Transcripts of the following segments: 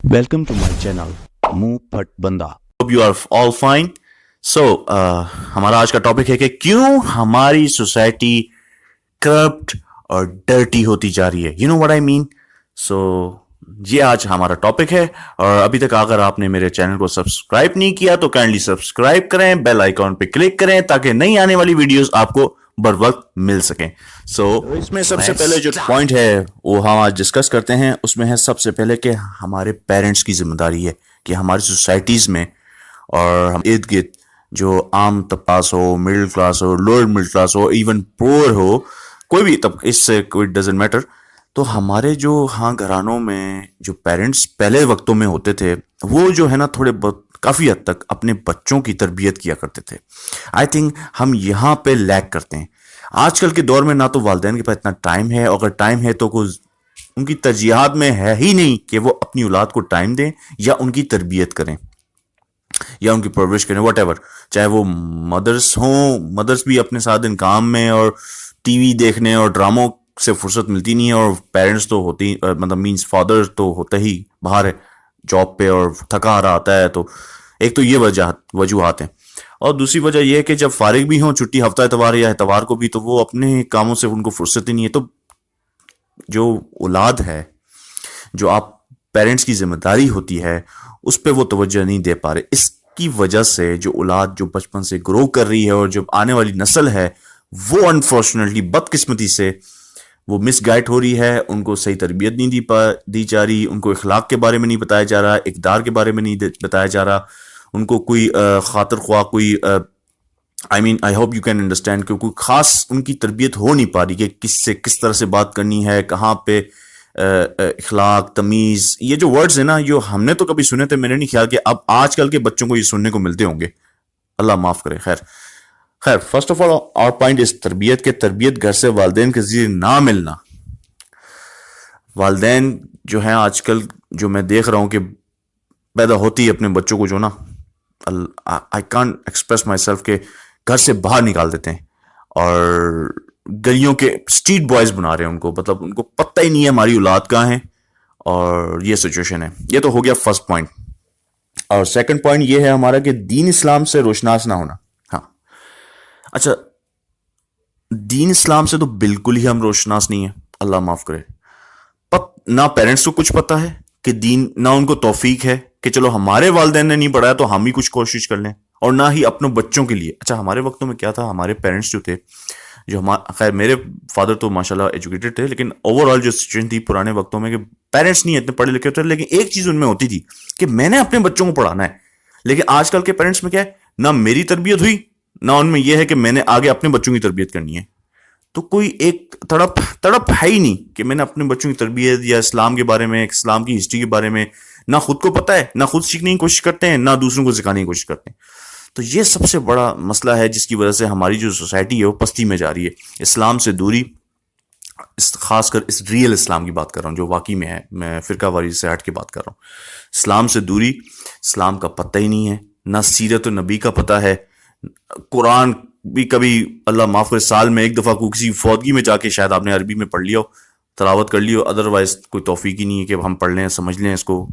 Welcome to my channel मुंह फट बंदा. Hope you are all fine. So, हमारा आज का टॉपिक है कि क्यों हमारी सोसाइटी करप्ट और डर्टी होती जा रही है. You know what I mean? So, ये आज हमारा टॉपिक है. और अभी तक अगर आपने मेरे चैनल को सब्सक्राइब नहीं किया तो काइंडली सब्सक्राइब करें, बेल आइकॉन पे क्लिक करें ताकि नई आने वाली वीडियोस आपको बर वक्त मिल सकें. So, इसमें सबसे पहले जो पॉइंट है वो हम आज डिस्कस करते हैं. उसमें है सबसे पहले कि हमारे पेरेंट्स की जिम्मेदारी है कि हमारी सोसाइटीज़ में और हम इर्द गिर्द जो आम तबकास हो, मिडिल क्लास हो, लोअर मिडिल क्लास हो, इवन पुअर हो, कोई भी तब इससे कोई डजेंट मैटर. तो हमारे जो घरानों में जो पेरेंट्स पहले वक्तों में होते थे वो जो है ना थोड़े बहुत काफ़ी हद तक अपने बच्चों की तरबियत किया करते थे. आई थिंक हम यहाँ पे लैक करते हैं. आजकल के दौर में ना तो वालिदैन के पास इतना टाइम है, और अगर टाइम है तो कुछ उनकी तरजीहात में है ही नहीं कि वो अपनी औलाद को टाइम दें या उनकी तरबियत करें या उनकी परवरिश करें, वट एवर. चाहे वो मदर्स हों, मदर्स भी अपने साथ दिन काम में और टीवी देखने और ड्रामों से फुर्सत मिलती नहीं है, और पेरेंट्स तो होती मतलब मीन्स फादर तो होता ही बाहर है जॉब पे और थका हारा आता है. तो एक तो ये वजूहात हैं, और दूसरी वजह यह है कि जब फारिग भी हों छुट्टी हफ्ता एतवार या एतवार को भी, तो वो अपने कामों से उनको फुर्सत ही नहीं है. तो जो औलाद है, जो आप पेरेंट्स की जिम्मेदारी होती है, उस पर वो तवज्जो नहीं दे पा रहे. इसकी वजह से जो औलाद जो बचपन से ग्रो कर रही है और जो आने वाली नस्ल है वो अनफॉर्चुनेटली बदकिस्मती से वो मिसगाइड हो रही है. उनको सही तरबियत नहीं दी जा रही, उनको इखलाक के बारे में नहीं बताया जा रहा, इक़दार के बारे में नहीं बताया जा रहा, उनको कोई खातिर ख्वाह कोई I hope you can understand कि कोई ख़ास उनकी तरबियत हो नहीं पा रही कि किससे किस तरह से बात करनी है, कहाँ पे इखलाक, तमीज़, ये जो वर्ड्स हैं ना, जो हमने तो कभी सुने थे, मैंने नहीं ख्याल कि अब आजकल के बच्चों को ये सुनने को मिलते होंगे. अल्लाह माफ़ करे. खैर first of all our point इस तरबियत के तरबियत घर से वालिदैन के ज़रिए ना मिलना. वालिदैन जो हैं आजकल, जो मैं देख रहा हूँ कि पैदा होती है अपने बच्चों को जो ना, I can't express my self के घर से बाहर निकाल देते हैं और गलियों के स्ट्रीट बॉयज बना रहे हैं उनको. मतलब उनको पता ही नहीं है हमारी औलाद कहाँ है, और ये सिचुएशन है. ये तो हो गया फर्स्ट पॉइंट. और सेकंड पॉइंट ये है हमारा कि दीन इस्लाम से रोशनास ना होना. हाँ, अच्छा, दीन इस्लाम से तो बिल्कुल ही हम रोशनास नहीं है, अल्लाह माफ़ करे. ना पेरेंट्स को कुछ पता है कि दीन, ना उनको तौफीक है कि चलो हमारे वालिदैन ने नहीं पढ़ाया तो हम ही कुछ कोशिश कर लें, और ना ही अपने बच्चों के लिए. अच्छा, हमारे वक्तों में क्या था, हमारे पेरेंट्स जो थे, जो खैर मेरे फादर तो माशाल्लाह एजुकेटेड थे, लेकिन ओवरऑल जो सिचुएशन थी पुराने वक्तों में कि पेरेंट्स नहीं इतने पढ़े लिखे थे, लेकिन एक चीज़ उनमें होती थी कि मैंने अपने बच्चों को पढ़ाना है. लेकिन आजकल के पेरेंट्स में क्या है, ना मेरी तरबियत हुई, ना उनमें यह है कि मैंने आगे अपने बच्चों की तरबियत करनी है. तो कोई एक तड़प है ही नहीं कि मैंने अपने बच्चों की तरबियत या इस्लाम के बारे में, इस्लाम की हिस्ट्री के बारे में ना खुद को पता है, ना खुद सीखने की कोशिश करते हैं, ना दूसरों को सिखाने की कोशिश करते हैं. तो ये सबसे बड़ा मसला है जिसकी वजह से हमारी जो सोसाइटी है वो पस्ती में जा रही है. इस्लाम से दूरी, खासकर इस रियल इस्लाम की बात कर रहा हूँ जो वाकई में है, मैं फ़िरका वारी से हट के बात कर रहा हूँ. इस्लाम से दूरी, इस्लाम का पता ही नहीं है, ना सीरत नबी का पता है. कुरान भी कभी अल्लाह माफ़ करे साल में एक दफ़ा किसी फौदगी में जाके शायद आपने अरबी में पढ़ लिया हो, तलावत कर लियो, अदरवाइज कोई तौफीक ही नहीं है कि हम पढ़ लें, समझ लें इसको.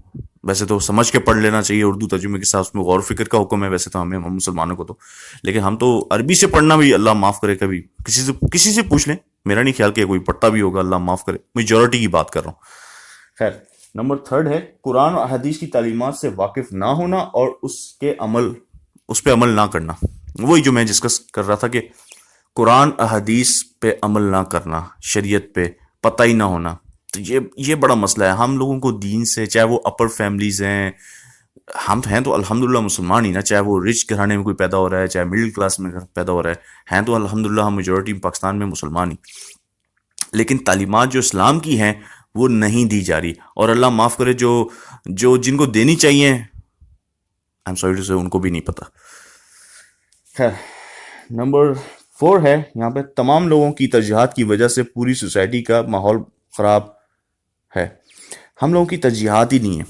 वैसे तो समझ के पढ़ लेना चाहिए उर्दू तर्जुमे के साथ, उसमें गौर फिक्र का हुक्म है वैसे तो हम मुसलमानों को तो. लेकिन हम तो अरबी से पढ़ना भी अल्लाह माफ़ करे, कभी किसी से पूछ लें, मेरा नहीं ख्याल कि कोई पढ़ता भी होगा, अल्लाह माफ़ करे, मेजॉरिटी की बात कर रहा हूँ. खैर, नंबर थर्ड है कुरान और हदीस की तालीमात से वाकिफ ना होना और उस पर अमल ना करना. वही जो मैं डिस्कस कर रहा था कि कुरान हदीस पे अमल ना करना, शरीयत पे पता ही ना होना. तो ये बड़ा मसला है. हम लोगों को दीन से, चाहे वो अपर फैमिलीज हैं, हम हैं तो अल्हम्दुलिल्लाह मुसलमान ही ना, चाहे वो रिच घराने में कोई पैदा हो रहा है, चाहे मिडिल क्लास में पैदा हो रहा है, हैं तो अल्हम्दुलिल्लाह हम मेजॉरिटी पाकिस्तान में मुसलमान ही. लेकिन तालीमात जो इस्लाम की हैं वो नहीं दी जा रही, और अल्लाह माफ़ करे जो जिनको देनी चाहिए, आई एम सॉरी टू से, उनको भी नहीं पता. खैर, नंबर 4 है यहाँ पे, तमाम लोगों की तरजीहात की वजह से पूरी सोसाइटी का माहौल ख़राब है. हम लोगों की तरजीहात ही नहीं है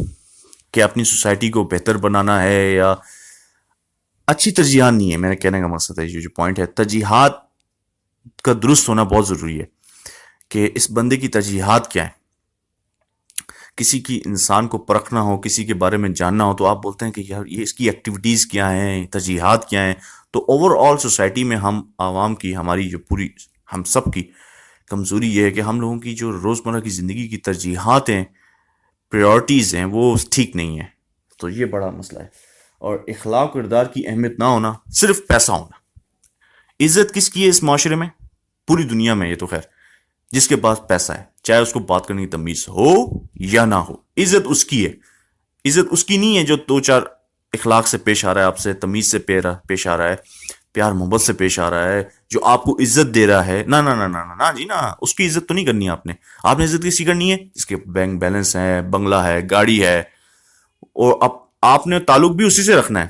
कि अपनी सोसाइटी को बेहतर बनाना है, या अच्छी तरजीहात नहीं है. मेरे कहने का मकसद है, जो पॉइंट है, तरजीहात का दुरुस्त होना बहुत ज़रूरी है कि इस बंदे की तरजीहात क्या है, کسی کی انسان کو پرکھنا ہو، کسی کے بارے میں جاننا ہو، تو آپ بولتے ہیں کہ یار یہ اس کی ایکٹیویٹیز کیا ہیں، ترجیحات کیا ہیں. تو اوور آل سوسائٹی میں ہم عوام کی، ہماری جو پوری ہم سب کی کمزوری یہ ہے کہ ہم لوگوں کی جو روزمرہ کی زندگی کی ترجیحات ہیں، پریورٹیز ہیں، وہ ٹھیک نہیں ہیں. تو یہ بڑا مسئلہ ہے. اور اخلاق و کردار کی اہمیت نہ ہونا، صرف پیسہ ہونا. عزت کس کی ہے اس معاشرے میں؟ پوری دنیا میں. یہ تو خیر جس کے پاس پیسہ ہے، چاہے اس کو بات کرنے کی تمیز ہو یا نہ ہو، عزت اس کی ہے. عزت اس کی نہیں ہے جو دو چار اخلاق سے پیش آ رہا ہے، آپ سے تمیز سے پیش آ رہا ہے، پیار محبت سے پیش آ رہا ہے، جو آپ کو عزت دے رہا ہے. نہ نہ نہ نہ نہ جی نہ، اس کی عزت تو نہیں کرنی آپ نے. آپ نے عزت کسی کرنی ہے جس کے بینک بیلنس ہے، بنگلہ ہے، گاڑی ہے، اور اب آپ نے تعلق بھی اسی سے رکھنا ہے.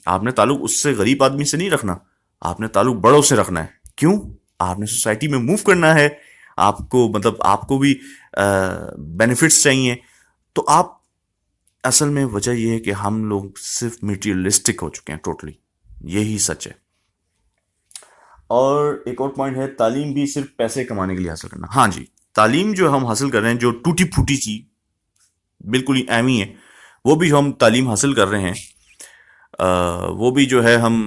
آپ نے تعلق اس سے غریب آدمی سے نہیں رکھنا، آپ نے تعلق بڑوں سے رکھنا ہے. کیوں؟ آپ نے سوسائٹی میں موو کرنا ہے، آپ کو مطلب آپ کو بھی بینیفٹس چاہیے. تو آپ اصل میں وجہ یہ ہے کہ ہم لوگ صرف میٹیریلسٹک ہو چکے ہیں ٹوٹلی. یہی سچ ہے. اور ایک اور پوائنٹ ہے، تعلیم بھی صرف پیسے کمانے کے لیے حاصل کرنا. ہاں جی، تعلیم جو ہم حاصل کر رہے ہیں، جو ٹوٹی پھوٹی چیز بالکل ہی اہم ہے، وہ بھی ہم تعلیم حاصل کر رہے ہیں. وہ بھی جو ہے ہم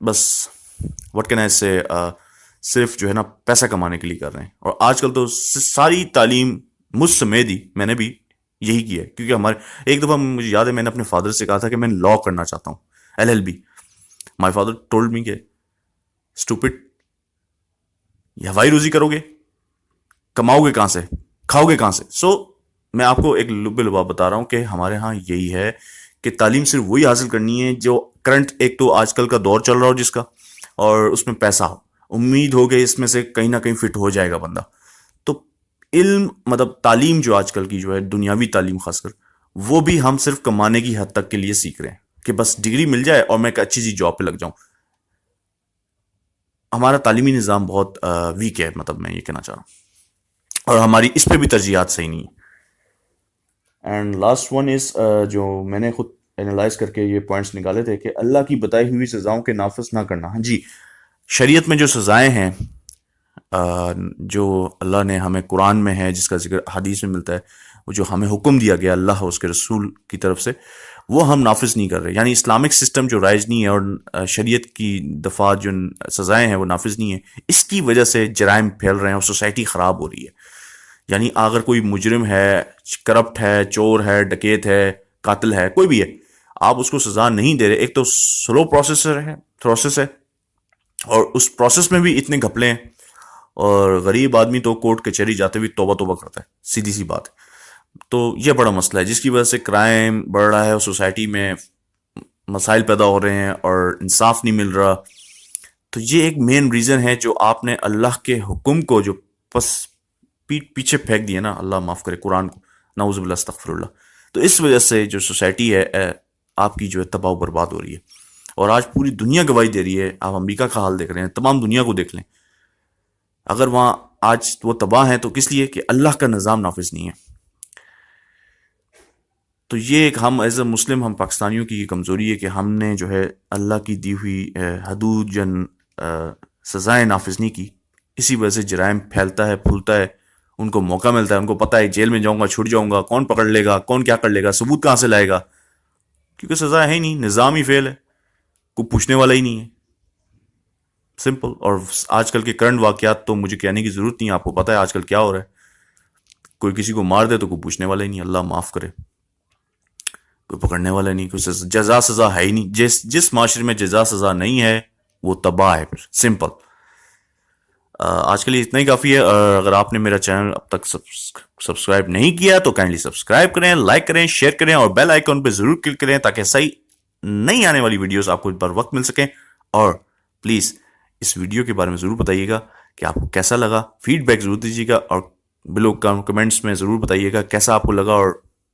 بس واٹ کین آئی سے صرف جو ہے نا پیسہ کمانے کے لیے کر رہے ہیں. اور آج کل تو ساری تعلیم مجھ سمیت ہی میں نے بھی یہی کیا ہے. کیونکہ ہمارے ایک دفعہ مجھے یاد ہے، میں نے اپنے فادر سے کہا تھا کہ میں لا کرنا چاہتا ہوں، LLB. My father told me کہ اسٹوپڈ، یہ ہوائی روزی کرو گے، کماؤ گے کہاں سے، کھاؤ گے کہاں سے. سو میں آپ کو ایک لب لباب بتا رہا ہوں کہ ہمارے ہاں یہی ہے کہ تعلیم صرف وہی حاصل کرنی ہے جو کرنٹ، ایک تو آج کل کا دور چل رہا ہو جس کا، اور اس میں پیسہ ہو. امید ہو کہ اس میں سے کہیں نہ کہیں فٹ ہو جائے گا بندہ. تو علم مطلب تعلیم جو آج کل کی جو ہے دنیاوی تعلیم خاص کر، وہ بھی ہم صرف کمانے کی حد تک کے لیے سیکھ رہے ہیں کہ بس ڈگری مل جائے اور میں ایک اچھی سی جاب پہ لگ جاؤں. ہمارا تعلیمی نظام بہت ویک ہے، مطلب میں یہ کہنا چاہ رہا ہوں، اور ہماری اس پہ بھی ترجیحات صحیح نہیں ہیں. اینڈ لاسٹ ون از، جو میں نے خود اینالائز کر کے یہ پوائنٹس نکالے تھے کہ اللہ کی بتائی ہوئی سزاؤں کے نافذ نہ کرنا. ہاں جی، شریعت میں جو سزائیں ہیں، جو اللہ نے ہمیں قرآن میں ہے، جس کا ذکر حدیث میں ملتا ہے، وہ جو ہمیں حکم دیا گیا اللہ اور اس کے رسول کی طرف سے، وہ ہم نافذ نہیں کر رہے. یعنی اسلامک سسٹم جو رائج نہیں ہے اور شریعت کی دفعات جو سزائیں ہیں وہ نافذ نہیں ہیں. اس کی وجہ سے جرائم پھیل رہے ہیں اور سوسائٹی خراب ہو رہی ہے. یعنی اگر کوئی مجرم ہے، کرپٹ ہے، چور ہے، ڈکیت ہے، قاتل ہے، کوئی بھی ہے، آپ اس کو سزا نہیں دے رہے. ایک تو سلو پروسیس ہے، اور اس پروسیس میں بھی اتنے گھپلے ہیں، اور غریب آدمی تو کورٹ کچہری جاتے ہوئے توبہ توبہ کرتا ہے. سیدھی سی بات ہے. تو یہ بڑا مسئلہ ہے جس کی وجہ سے کرائم بڑھ رہا ہے اور سوسائٹی میں مسائل پیدا ہو رہے ہیں اور انصاف نہیں مل رہا. تو یہ ایک مین ریزن ہے جو آپ نے اللہ کے حکم کو جو پس پیچھے پھینک دیا نا، اللہ معاف کرے، قرآن کو، نعوذ باللہ استغفر اللہ. تو اس وجہ سے جو سوسائٹی ہے آپ کی جو ہے تباہ و برباد ہو رہی ہے. اور آج پوری دنیا گواہی دے رہی ہے. آپ امریکہ کا حال دیکھ رہے ہیں، تمام دنیا کو دیکھ لیں. اگر وہاں آج وہ تباہ ہیں تو کس لیے؟ کہ اللہ کا نظام نافذ نہیں ہے. تو یہ ایک ہم ایز اے مسلم، ہم پاکستانیوں کی یہ کمزوری ہے کہ ہم نے جو ہے اللہ کی دی ہوئی حدود جن سزائیں نافذ نہیں کی. اسی وجہ سے جرائم پھیلتا ہے، پھولتا ہے. ان کو موقع ملتا ہے، ان کو پتہ ہے جیل میں جاؤں گا، چھوٹ جاؤں گا، کون پکڑ لے گا، کون کیا کر لے گا، ثبوت کہاں سے لائے گا، کیونکہ سزا ہے ہی نہیں، نظام ہی فیل ہے، کوئی پوچھنے والا ہی نہیں ہے. سمپل. اور آج کل کے کرنٹ واقعات تو مجھے کہنے کی ضرورت نہیں ہے، آپ کو پتہ ہے آج کل کیا ہو رہا ہے. کوئی کسی کو مار دے تو کوئی پوچھنے والا ہی نہیں، اللہ معاف کرے، کوئی پکڑنے والا نہیں، کوئی جزا سزا ہے ہی نہیں. جس معاشرے میں جزا سزا نہیں ہے وہ تباہ ہے. پھر سمپل. آج کے لیے اتنا ہی کافی ہے. اگر آپ نے میرا چینل اب تک سبسکرائب نہیں کیا تو کائنڈلی سبسکرائب کریں، لائک کریں، شیئر کریں، اور بیل آئیکن پہ ضرور کلک کریں تاکہ صحیح نئی آنے والی ویڈیوز آپ کو بر وقت مل سکیں. اور پلیز اس ویڈیو کے بارے میں ضرور بتائیے گا کہ آپ کو کیسا لگا. فیڈ بیک ضرور دیجیے گا، اور بلو کمنٹس میں ضرور بتائیے گا کیسا آپ کو لگا، اور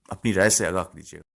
اپنی رائے سے آگاہ کیجیے گا.